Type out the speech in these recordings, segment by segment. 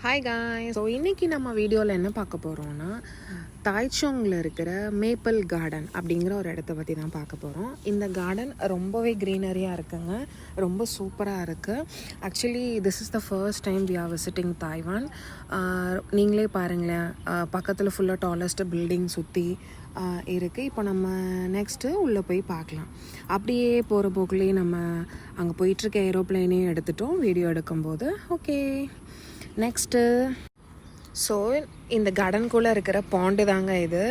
Hi guys. So இன்றைக்கி நம்ம வீடியோவில் என்ன பார்க்க போகிறோம்னா தாய்ச்சோங்கில் இருக்கிற மேப்பிள் கார்டன் அப்படிங்கிற ஒரு இடத்த பற்றி தான் பார்க்க போகிறோம். இந்த கார்டன் ரொம்பவே க்ரீனரியாக இருக்குங்க, ரொம்ப சூப்பராக இருக்குது. Actually this is the first time we are visiting Taiwan. நீங்களே பாருங்களேன், பக்கத்தில் ஃபுல்லாக டாலஸ்ட்டு பில்டிங் சுற்றி இருக்குது. இப்போ நம்ம நெக்ஸ்ட்டு உள்ளே போய் பார்க்கலாம். அப்படியே போகிற போக்குலேயே நம்ம அங்கே போயிட்டுருக்க ஏரோப்ளைனையும் எடுத்துட்டோம் வீடியோ எடுக்கும்போது. ஓகே, நெக்ஸ்ட்டு ஸோ இந்த கார்டனுக்குள்ளே இருக்கிற பாண்டு தாங்க இது.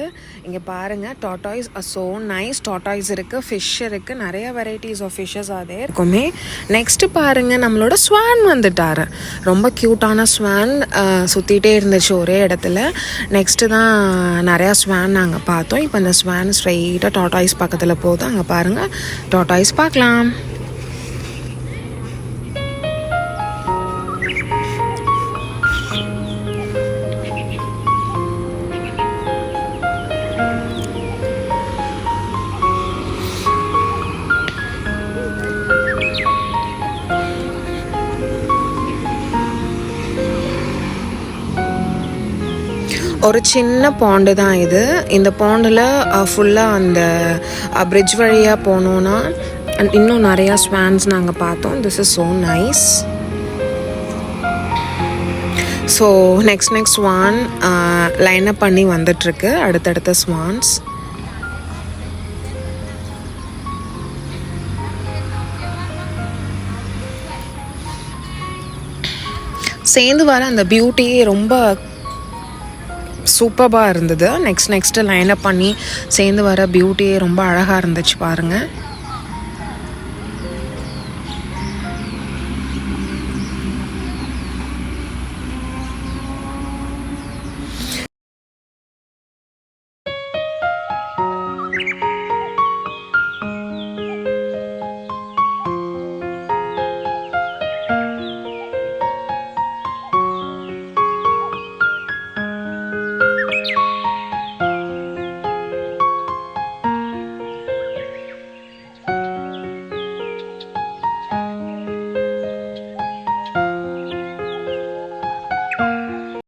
இங்கே பாருங்கள், tortoise are so nice. Tortoise இருக்குது, ஃபிஷ் இருக்குது, நிறைய வெரைட்டிஸ் ஆஃப் ஃபிஷ்ஷஸ் அதே இருக்குமே. நெக்ஸ்ட்டு பாருங்கள், நம்மளோட ஸ்வான் வந்துட்டார். ரொம்ப க்யூட்டான ஸ்வான் சுற்றிகிட்டே இருந்துச்சு ஒரே இடத்துல. நெக்ஸ்ட்டு தான் நிறையா ஸ்வான் நாங்கள் பார்த்தோம். இப்போ இந்த ஸ்வான் ஸ்ட்ரைட்டாக டாட்டாய்ஸ் பக்கத்தில் போதும். அங்கே பாருங்கள், டாட்டாய்ஸ் பார்க்கலாம். ஒரு சின்ன பாண்டு தான் இது. இந்த பாண்டில் ஃபுல்லாக அந்த பிரிட்ஜ் வழியாக போனோன்னா இன்னும் நிறையா ஸ்வான்ஸ் நாங்கள் பார்த்தோம். This is so nice. So next Swan lineup பண்ணி வந்துட்டுருக்கு, அடுத்தடுத்த ஸ்வான்ஸ். சேர்ந்து வர அந்த பியூட்டியே ரொம்ப சூப்பராக இருந்தது. நெக்ஸ்ட்டு லைனப் பண்ணி சேர்ந்து வர பியூட்டியே ரொம்ப அழகாக இருந்துச்சு பாருங்கள்.